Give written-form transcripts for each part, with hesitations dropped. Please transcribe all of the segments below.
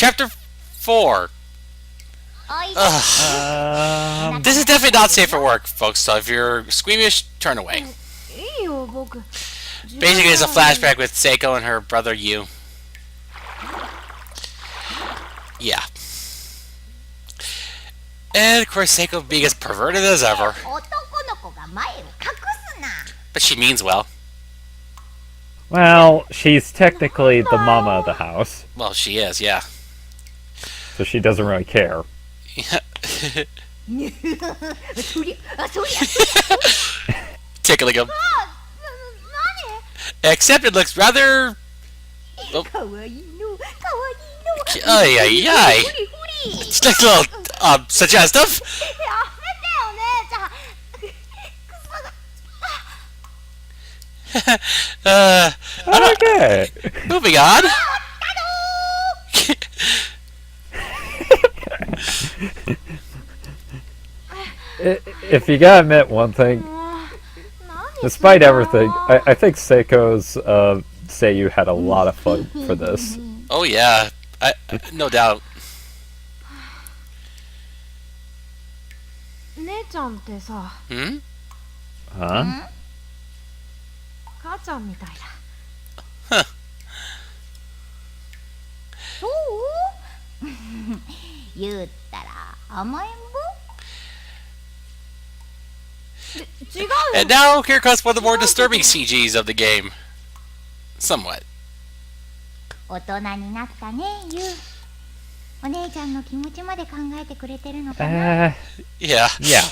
Chapter 4. This is definitely not safe for work, folks, so if you're squeamish, turn away. Basically, it's a flashback with Seiko and her brother Yu. Yeah. And, of course, Seiko being as perverted as ever. But she means well. Well, she's technically the mama of the house. Well, she is, yeah. So she doesn't really care. Tickling him. Except it looks rather... Oh. Ay, ay, ay. It's like a little, suggestive. Okay. Moving on. If you gotta admit one thing, despite everything, I think Seiko's Seiyu had a lot of fun for this. Oh yeah, no doubt. Hmm? Huh? Huh. And now here comes one of the more disturbing CGs of the game. Somewhat. Yeah. Yeah.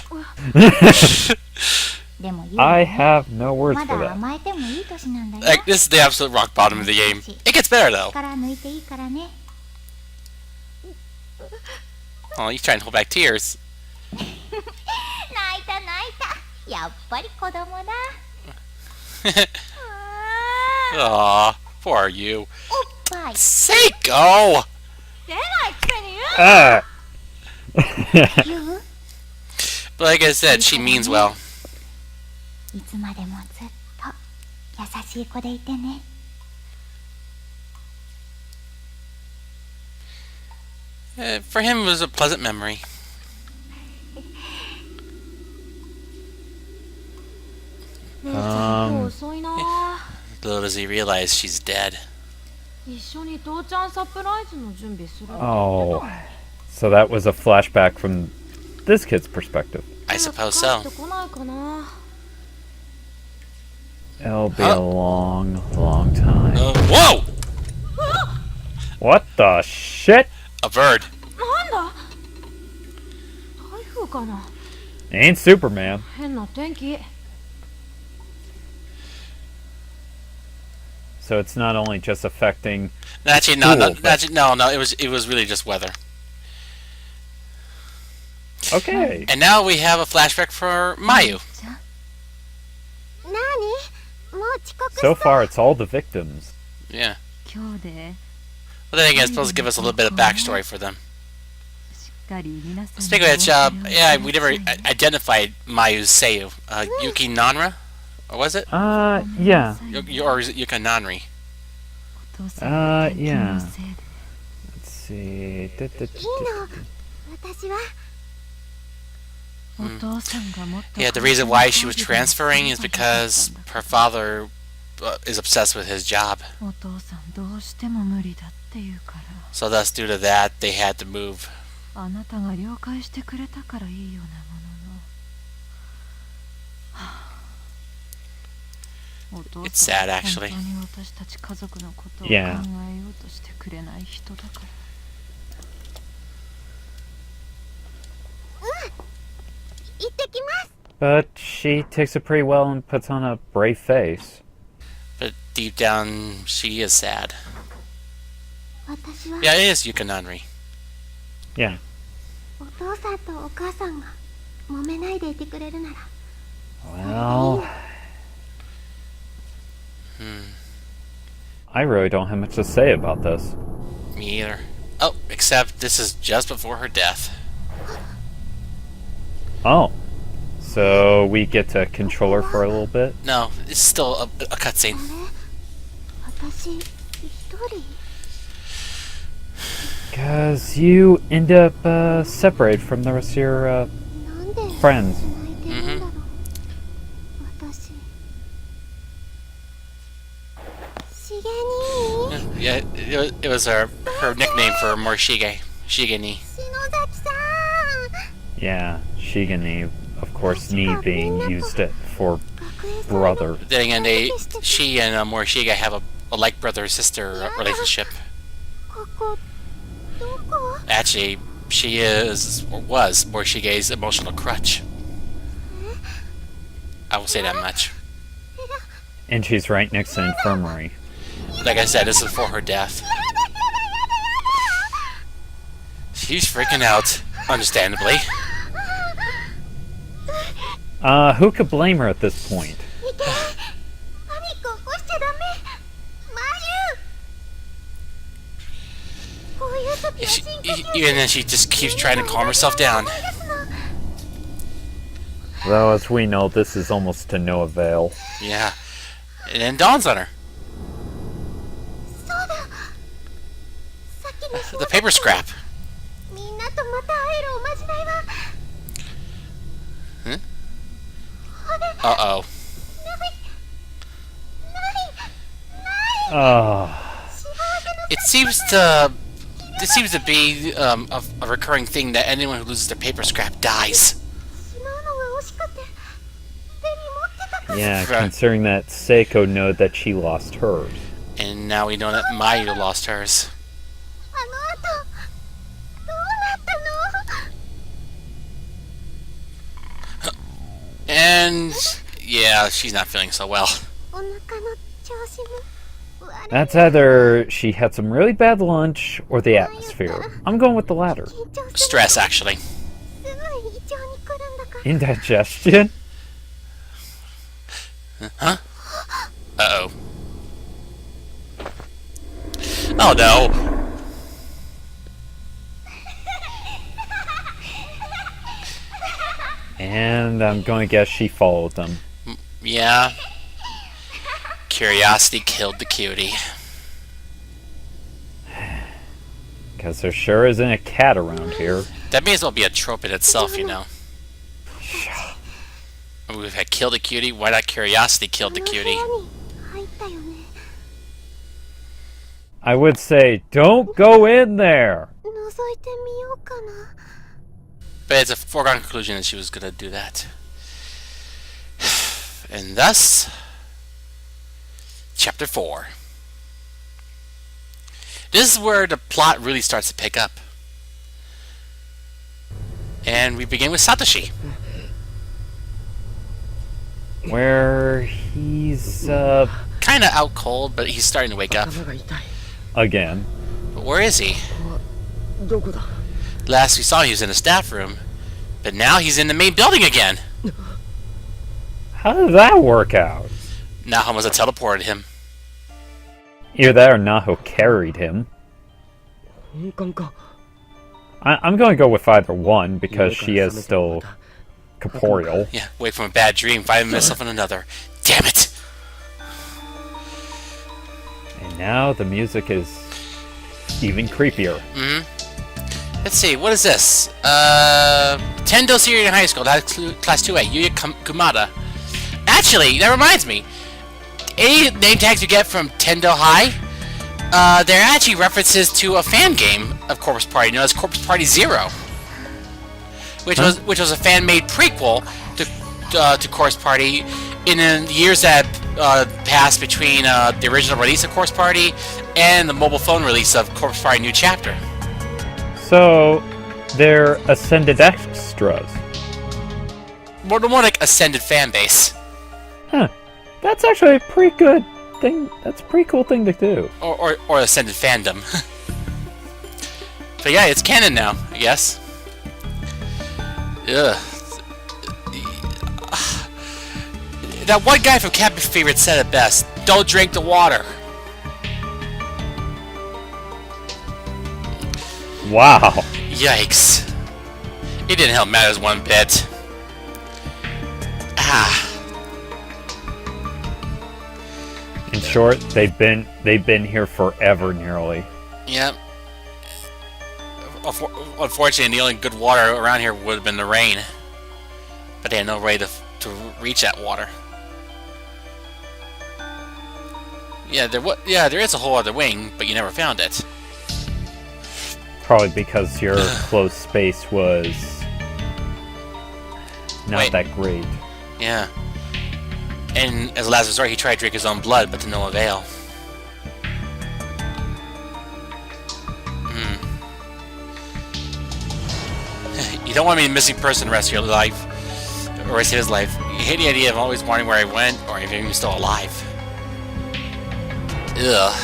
I have no words for that. Like, this is the absolute rock bottom of the game. It gets better though. Oh, he's trying to hold back tears. Aw, poor you. Seiko! But like I said, she means well. For him, it was a pleasant memory. Little does he realize she's dead. Oh, so that was a flashback from this kid's perspective. I suppose so. It'll be a long, long time. Whoa! What the shit? A bird. Ain't Superman. So it's not only just affecting. Actually, no. It was really just weather. Okay. And now we have a flashback for Mayu. So far, it's all the victims. Yeah. Well, then again, it's supposed to give us a little bit of backstory for them. Speaking of which, yeah, we never identified Mayu's Seiyu. Yuki Nanra? Or was it? Yeah. Or is it Yuki Nanri? Yeah. Let's see. Yeah, the reason why she was transferring is because her father is obsessed with his job. So thus, due to that, they had to move. It's sad, actually. Yeah. But she takes it pretty well and puts on a brave face. But deep down, she is sad. Yeah, it is Yuki Nanri. Yeah. Well... I really don't have much to say about this. Me either. Oh, except this is just before her death. Oh. So we get to control her for a little bit? No, it's still a cutscene. Because you end up separated from the rest of your friends. Mm-hmm. Yeah, it was her nickname for Morishige. Shigeni. Yeah, Shigani, of course, Ni being used it for brother. Then again, she and Morishige have a like brother-sister relationship. Actually, she is, or was, Morishige's emotional crutch. I will say that much. And she's right next to the infirmary. Like I said, this is for her death. She's freaking out, understandably. Who could blame her at this point? Even then, she just keeps trying to calm herself down. Though, as we know, this is almost to no avail. Yeah. And then dawns on her. The paper scrap. Huh? Uh-oh. It seems to be a recurring thing that anyone who loses their paper scrap dies. Yeah, considering that Seiko knew that she lost hers. And now we know that Mayu lost hers. And yeah, she's not feeling so well. That's either she had some really bad lunch or the atmosphere. I'm going with the latter. Stress, actually. Indigestion? Huh? Uh-oh. Oh no. And I'm going to guess she followed them. Yeah. Curiosity killed the cutie. Because there sure isn't a cat around here. That may as well be a trope in itself, you know. We've had killed the cutie, why not curiosity killed the cutie? I would say, don't go in there! But it's a foregone conclusion that she was gonna do that. And thus, Chapter 4. This is where the plot really starts to pick up. And we begin with Satoshi. Where he's, Kinda out cold, but he's starting to wake up. again. But where is he? Last we saw he was in the staff room, but now he's in the main building again. How did that work out? Naha must have teleported him. Either that or Naho carried him. I'm going to go with either one, because she is still corporeal. Yeah, wake from a bad dream, find myself in another. Damn it! And now the music is even creepier. Let's see, what is this? Tendo Senior in High School, that's Class 2A, Yuya Kumada. Actually, that reminds me. Any name tags you get from Tendo High, they're actually references to a fan game of Corpse Party known as Corpse Party Zero, which was a fan-made prequel to Corpse Party in the years that passed between the original release of Corpse Party and the mobile phone release of Corpse Party New Chapter. So, they're ascended extras. More like ascended fan base. Huh. That's actually a pretty good thing. That's a pretty cool thing to do. Or ascended fandom. But yeah, it's canon now, I guess. Ugh. That one guy from Captain Favorite said it best. Don't drink the water. Wow. Yikes. It didn't help matters one bit. Ah. In short, they've been here forever, nearly. Yep. Unfortunately, the only good water around here would have been the rain. But they had no way to reach that water. Yeah, there is a whole other wing, but you never found it. Probably because your close space was not that great. Yeah. And as a last resort, he tried to drink his own blood, but to no avail. You don't want to be a missing person the rest of your life, or the rest of his life. You hate the idea of always wondering where he went, or if he was still alive. Ugh.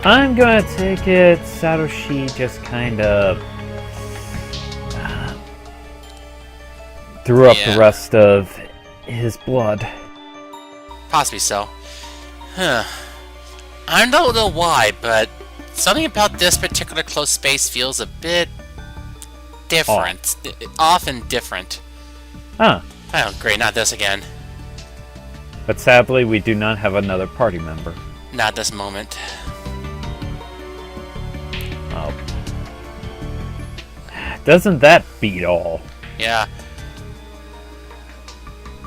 I'm gonna take it Satoshi just kind of threw up the rest of his blood. Possibly so. Huh. I don't know why, but something about this particular close space feels a bit different. Often different. Huh. Oh, great, not this again. But sadly, we do not have another party member. Not this moment. Oh. Doesn't that beat all? Yeah.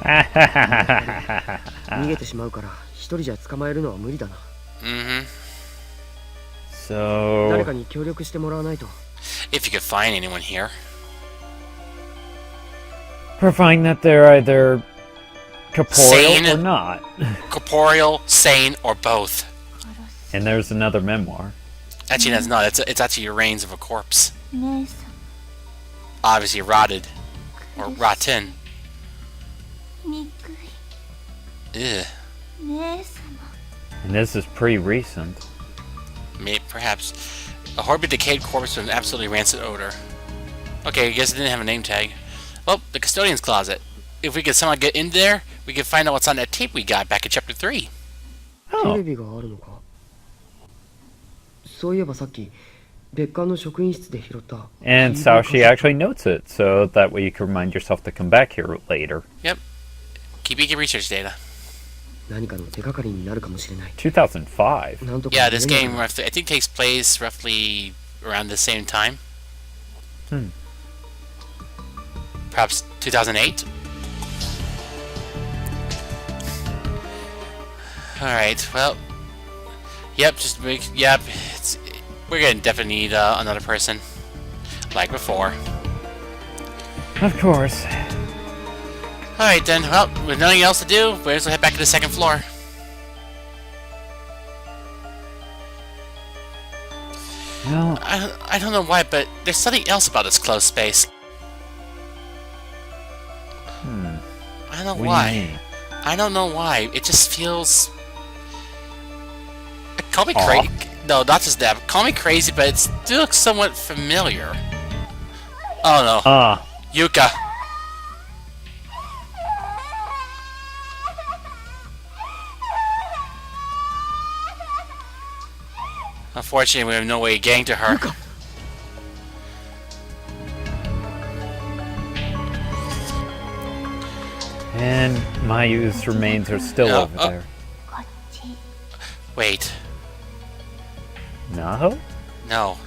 逃げてしまうから一人じゃ捕まえるのは無理だな。So 誰かに協力してもらわないと。If you could find anyone here. Providing that they're either corporeal Sane. or not. Corporeal, sane, or both. And there's another memoir. Actually, that's not. It's actually your remains of a corpse. Obviously rotted. Or rotten. Ugh. And this is pretty recent. Maybe, perhaps. A horribly decayed corpse with an absolutely rancid odor. Okay, I guess it didn't have a name tag. Well, the custodian's closet. If we could somehow get in there, we could find out what's on that tape we got back in chapter 3. テレビがあるのか。そういえばさっき別館の職員室で拾った。And Saoshi actually notes it, so that way you can remind yourself to come back here later. Yep. Keep your research data. 何かの手がかりになるかもしれない。2005. Yeah, this game roughly, I think takes place roughly around the same time. Perhaps 2008. Alright, well, yep, we're gonna definitely need another person, like before. Of course. Alright then, well, with nothing else to do, we'll just head back to the second floor. Well, I don't know why, but there's something else about this closed space. I don't know why. I don't know why. It just feels... Call me crazy. No, not just that. Call me crazy, but it still looks somewhat familiar. Oh no. Yuka. Unfortunately, we have no way of getting to her. Yuka. And Mayu's remains are still over there. Wait. Naho? No.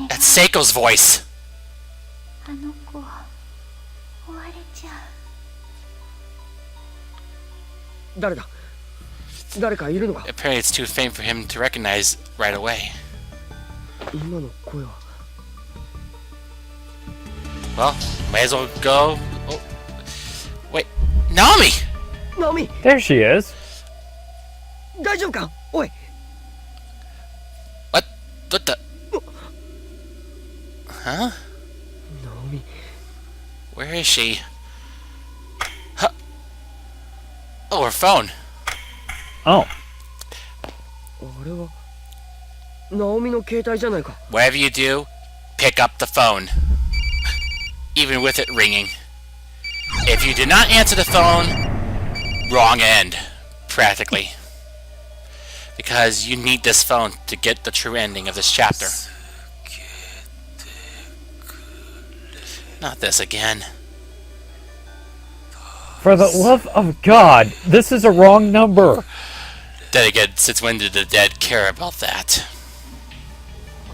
That's Seiko's voice! Apparently it's too faint for him to recognize right away. Well, may as well go. Oh. Wait, Naomi! Naomi! There she is. 大丈夫か? Oi! What the? Huh? Naomi. Where is she? Huh. Oh, her phone. Oh. あれはナオミの携帯じゃないか。 Whatever you do, pick up the phone. Even with it ringing. If you do not answer the phone, wrong end. Practically. Because you need this phone to get the true ending of this chapter. Not this again. For the love of God, this is a wrong number. Then again, since when did the dead care about that?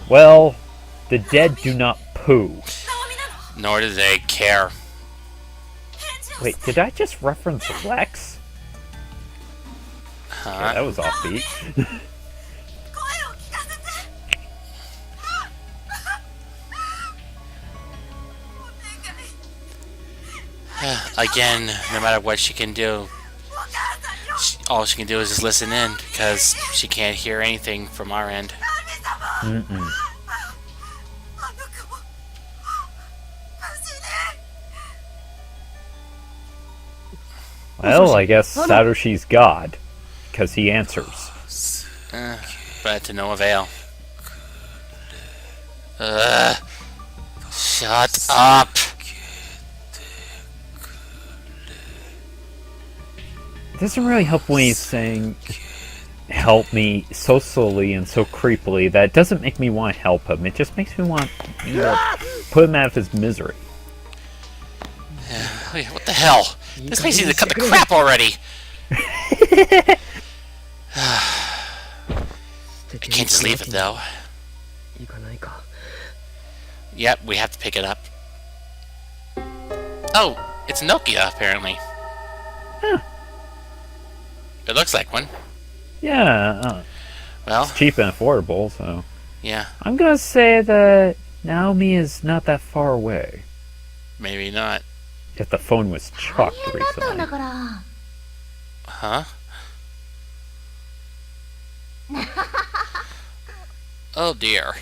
Well, the dead do not poo. Nor do they care. Wait, did I just reference Lex? Huh? Yeah, that was offbeat. Again, no matter what she can do, all she can do is just listen in, because she can't hear anything from our end. Mm-mm. Well, I guess Satoshi's God, because he answers. But to no avail. Shut up! It doesn't really help when he's saying, help me, so slowly and so creepily that it doesn't make me want to help him. It just makes me want to put him out of his misery. What the hell? This makes you cut the crap already! I can't just leave it though. Yep, we have to pick it up. Oh, it's Nokia apparently. Huh. It looks like one. Yeah, Well, it's cheap and affordable, so... yeah, I'm gonna say that Naomi is not that far away. maybe not. If the phone was chucked recently. Huh? Oh dear.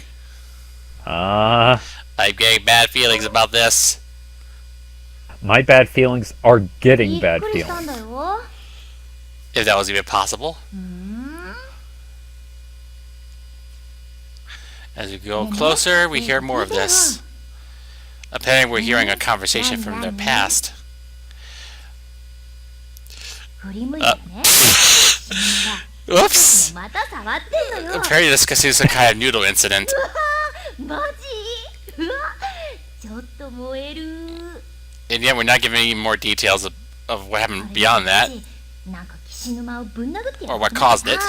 I'm getting bad feelings about this. My bad feelings are getting bad feelings. If that was even possible. As we go closer, we hear more of this. Apparently we're hearing a conversation from their past. Oops! Apparently discussing some kind of noodle incident. And yet we're not giving any more details of what happened beyond that. Or what caused it.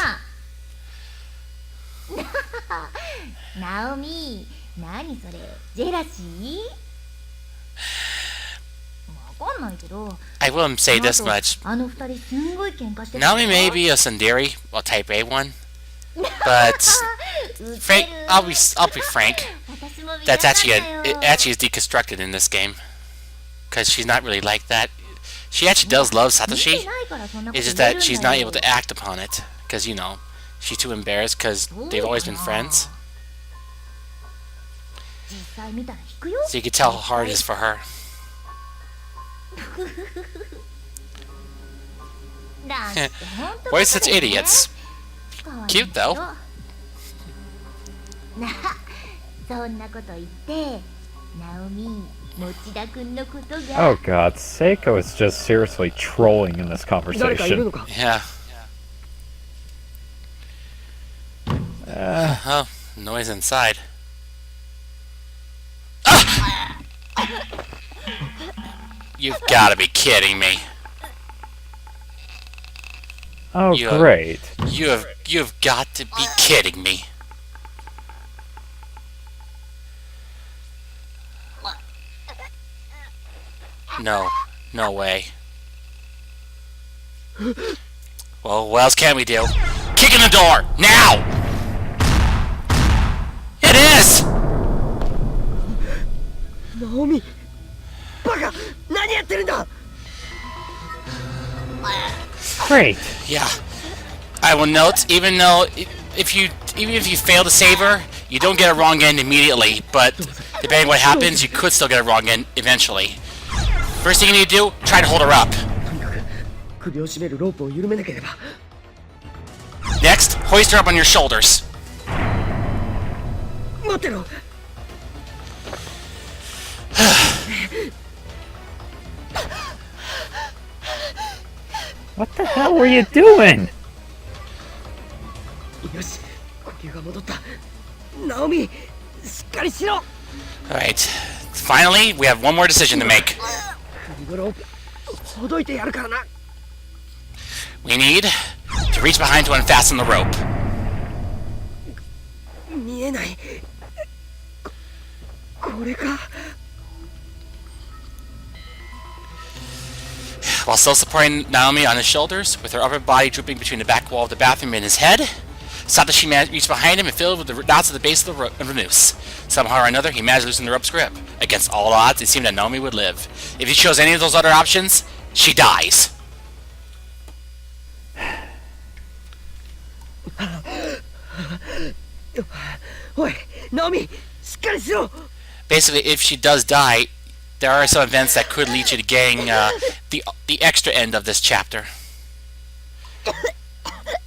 I will say this much. Naomi may be a tsundere, well, type A one, but Frank, I'll be frank. That's actually it actually is deconstructed in this game, because she's not really like that. She actually does love Satoshi. It's just that she's not able to act upon it, because you know she's too embarrassed because they've always been friends. So you can tell how hard it is for her. Why such idiots? Cute though. Oh god, Seiko is just seriously trolling in this conversation. Yeah. Oh, noise inside. Ah! You've got to be kidding me. Oh, great. You've got to be kidding me. No. No way. Well, what else can we do? Kick in the door! Now! It is! Naomi! Baka! Nani yatteru nda? Great. Yeah. I will note, even if you fail to save her, you don't get a wrong end immediately, but depending on what happens, you could still get a wrong end eventually. First thing you need to do, try to hold her up. Next, hoist her up on your shoulders. What the hell were you doing? Alright, finally, we have one more decision to make. We need to reach behind to unfasten the rope. 見えない。これか。 While still supporting Naomi on his shoulders, with her upper body drooping between the back wall of the bathroom and his head, Satoshi reached behind him and filled with the knots at the base of the noose. Somehow or another, he managed to loosen the rope's grip. Against all odds, it seemed that Naomi would live. If he chose any of those other options, she dies. Oi, Naomi, しっかりしろ。 Basically, if she does die, there are some events that could lead you to getting the extra end of this chapter.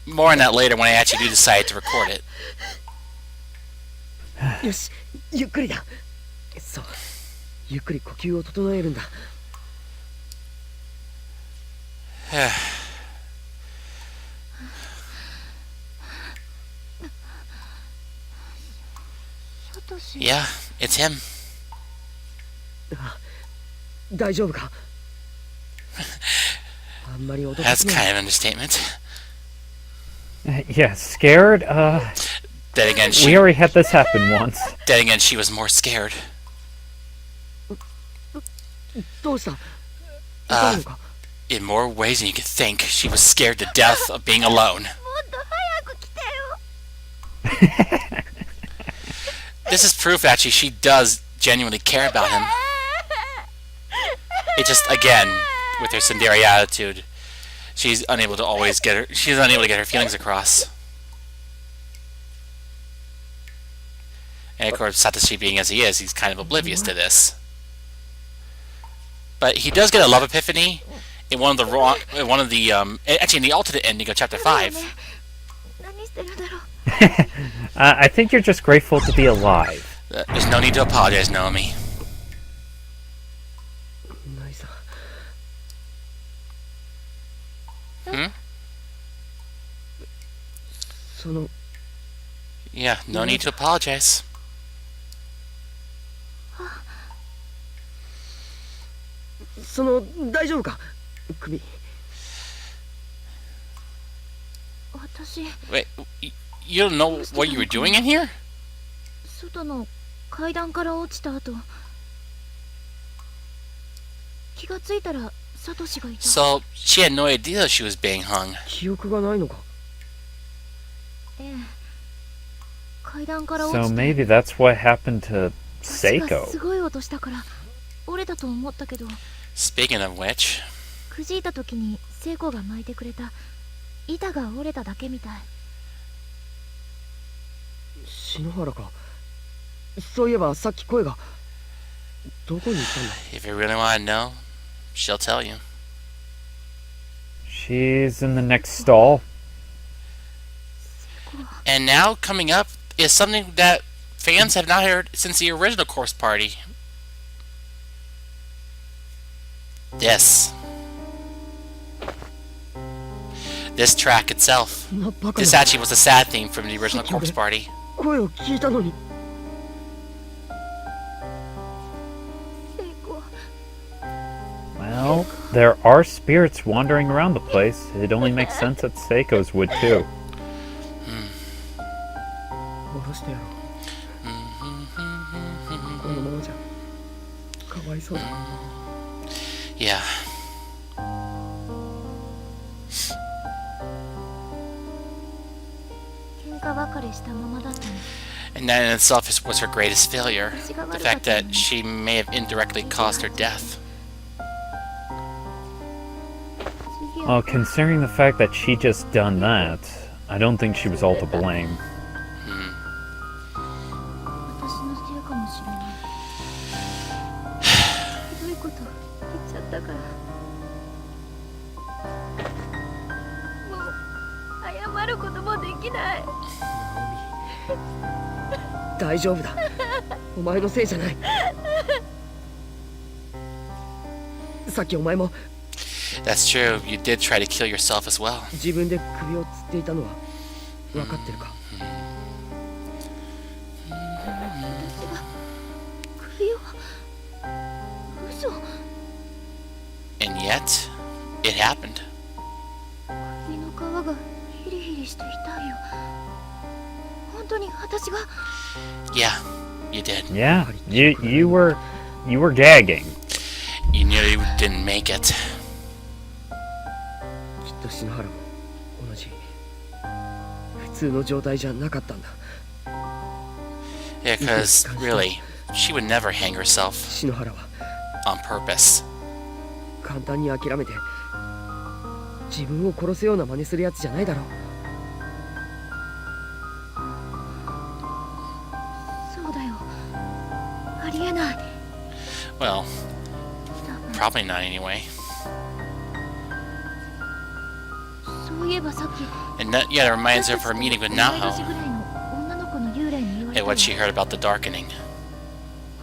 More on that later when I actually do decide to record it. よし、ゆっくりだ。そう、ゆっくり呼吸を整えるんだ。Yeah, it's him. 大丈夫か？あんまり驚き That's ない。 kind of an understatement. Yeah, scared? Then again, We already had this happen once. then again, she was more scared. どうした？痛いのか？ In more ways than you could think, she was scared to death of being alone. This is proof, actually, she does genuinely care about him. It just, again, with her tsundere attitude, she's unable to get her feelings across. And of course, Satoshi being as he is, he's kind of oblivious to this. But he does get a love epiphany in actually in the alternate ending of chapter 5. I think you're just grateful to be alive. There's no need to apologize, Naomi. ないさ。 Hmm? その Yeah, no need to apologize. その大丈夫か？首。 Wait, you don't know what you were doing in here? 外の階段から落ちた後、気がついたらサトシがいた。 So, she had no idea she was being hung. 記憶がないのか？ ええ、階段から落 So ちて。 maybe that's what happened to 足が Seiko. すごい音したから折れたと思ったけど、 Speaking of which, くじいた時に聖子が巻いてくれた板が折れただけみたい。 篠原か。そういえばさっき声が。どこに行ったんだ？ if you really want to know, she'll tell you. She's in the next stall. And now, coming up, is something that fans have not heard since the original Corpse Party. This track itself. そんなバカ This な actually was a sad theme from the original Corpse Party. 声を聞いたのに。 聖子、 Well, there are spirits wandering around the place. It only makes sense that Seiko's would too. 殺してやろう。このままじゃかわいそうだ。 Yeah. 喧嘩ばかりしたままだったの。 And that in itself was her greatest failure. The fact that she may have indirectly caused her death. 次 Well, considering the fact that she just done that, I don't think she was all to blame. 私のせいかもしれない。ひどいこと言っちゃったから。もう謝ることもできない。大丈夫だ。お前のせいじゃない。さっきお前も That's true. You did try to kill yourself as well. 自分で首をつっていたのは分かってるか？私が首を嘘。 And yet, it happened. 首の皮がリしていたよ。本当に私が。 Yeah, you did. Yeah, you were gagging. You knew you didn't make it. きっと篠原も同じ普通の状態じゃなかったんだ。 Yeah, because really, she would never hang herself 篠原は on purpose. 簡単に諦めて自分を殺すような真似するやつじゃないだろう。そうだよ。ありえない。 Well, probably not anyway. そういえばさっき。 And that, yeah, it reminds her of her meeting with 同い年 Naho ぐらいの女の子の幽霊に言われ and た what she よ。 heard about the darkening.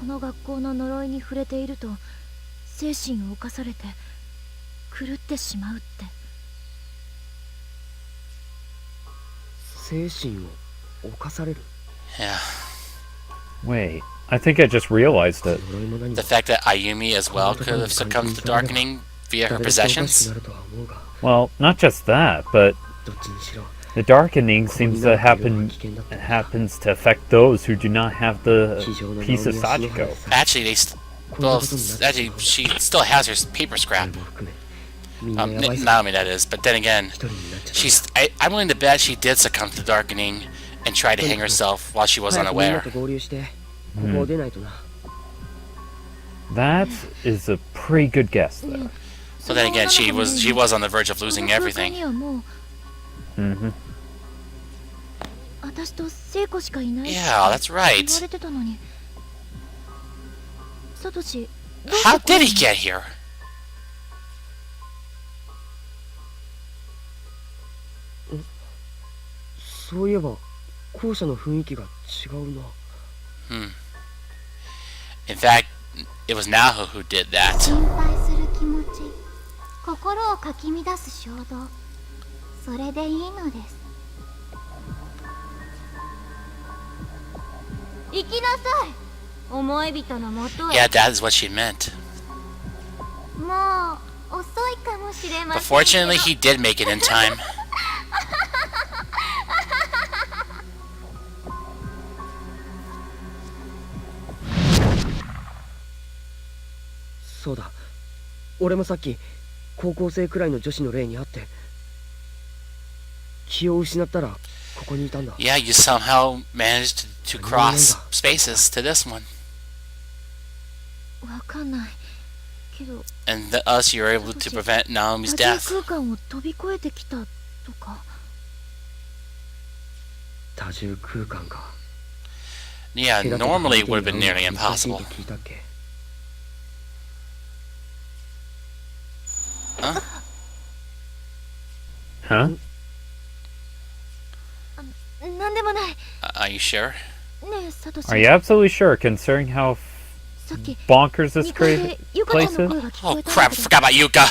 この学校の呪いに触れていると精神を侵されて狂ってしまうって。精神を侵される。 Yeah. Wait, I think I just realized it. 呪いも何も The fact that Ayumi as well could have succumbed to the darkening via her 誰だっておかしく possessions. なるとは思うが、 Well, not just that, but どっちにしろ the darkening seems to happens to affect those who do not have the piece of Sachiko. Actually, well, actually, she still has her paper scrap. 俺も含めみんなやばいぞ。 Not only that is, but then again, 一人になっちゃった I'm willing to bet she did succumb to the darkening and tried to hang herself while she was 早くみんな unaware. と合流してここを出ないとな。 That is a pretty good guess, though. So then again, she was on the verge of losing この空間 everything. にはもう Mm-hmm. 私と聖子しかいないって Yeah, that's 言わ right. れてたのに。サトシ、 How did he get here? そういえば校舎の雰囲気が違うな。 In fact, it was Naho who did that. 心配する気持ち、心をかき乱す衝動、それでいいのです。行きなさい、思い人のもとへ。 Yeah, that is what she meant. もう遅いかもしれま But せんけど。 fortunately, he did make it in time. そうだ、俺もさっき高校生くらいの女子の霊に会って気を失ったらここにいたんだ。 Yeah, you somehow managed to cross spaces to this one. わかんないけど、 And thus, you were able to prevent Naomi's 多重 death. 空間を飛び越えてきたとか。多重空間か。 Yeah, normally it would have been nearly impossible. 聞いたっけ。 Huh? なんでもない。 Are you sure? ねえ、サトシ。 Are you absolutely sure, considering how さっき bonkers this 2階 crazy でユカちゃん place の声 is? が聞こ Oh えたん crap! だ I けど。 forgot about Yuka.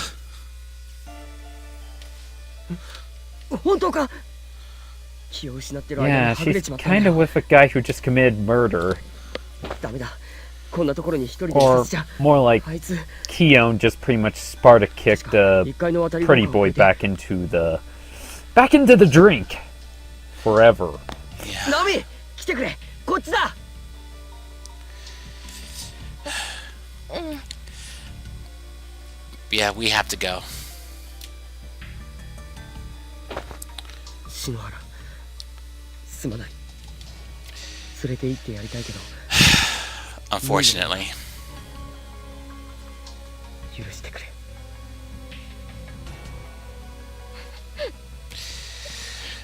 本当か。気を失ってる間に Yeah, はぐれ she's ちまったんだ kind of よ。 with a guy who just committed murder. ダメだ。こんなところに一人で一 Or つじゃ。 more like あいつ Keon just pretty much Sparta kicked a 1階の渡り pretty 廊下を降 boy りて back into the drink forever. Yeah. ナミ来てくれ、こっちだ。 Yeah, we have to go. 篠原、すまない。連れて行ってやりたいけど Unfortunately. 許してくれ。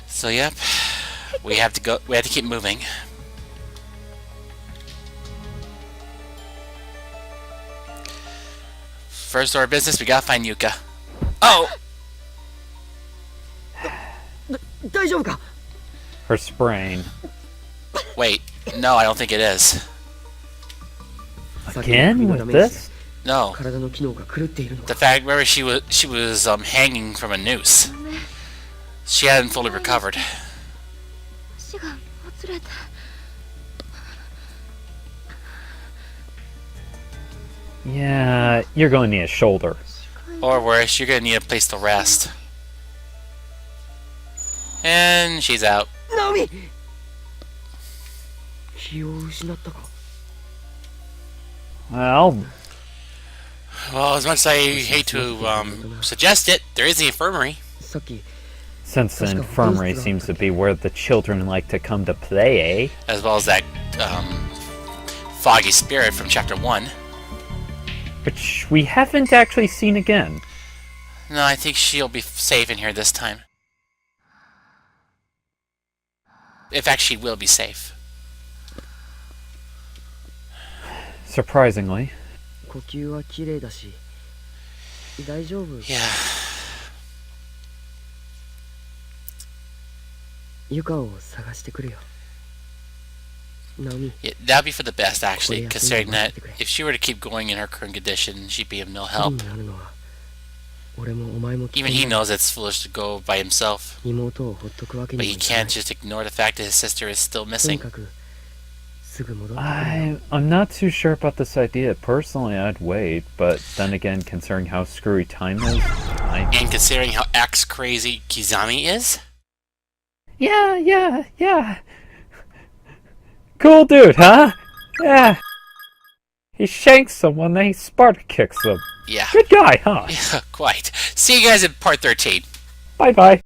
So yep, we have to go. We have to keep moving. First order of business, we gotta find Yuka. Oh, 大丈夫か。 Her sprain. wait, no, I don't think it is. さっきの首 Again の with ダメージ this? で No, 体の機能が狂っているの the か。 fact where she was hanging from a noose. She hadn't fully recovered. 足がもつれて。 Yeah, you're going to need a shoulder. Or worse, you're gonna need a place to rest. And she's out. ナオミ気を失ったか Well, Well, as much as I hate to suggest it, there is the infirmary. さっき since the infirmary seems to be where the children like to come to play, As well as that foggy spirit from chapter 1. which we haven't actually seen again. No, I think she'll be safe in here this time. In fact, she will be safe. Surprisingly. 呼吸は綺麗だし大丈夫 Yeah. ユカを探してくるよナオミ Yeah, that'd be for the best, actually, considering that if she were to keep going in her current condition, she'd be of no 不利 help. になるのは俺もお前も Even he knows it's foolish to go by himself, 妹をほっとくわけ but に he もいかない can't just ignore the fact that his sister is still とに missing. かくすぐ戻ってくるよ I'm not too sure about this idea. Personally, I'd wait, but then again, considering how screwy time is, And considering how X-crazy Kizami is, Yeah. Cool dude, huh? Yeah. He shanks someone, then he Sparta kicks them. yeah. Good guy, huh? Yeah, quite. See you guys in part 13. Bye-bye.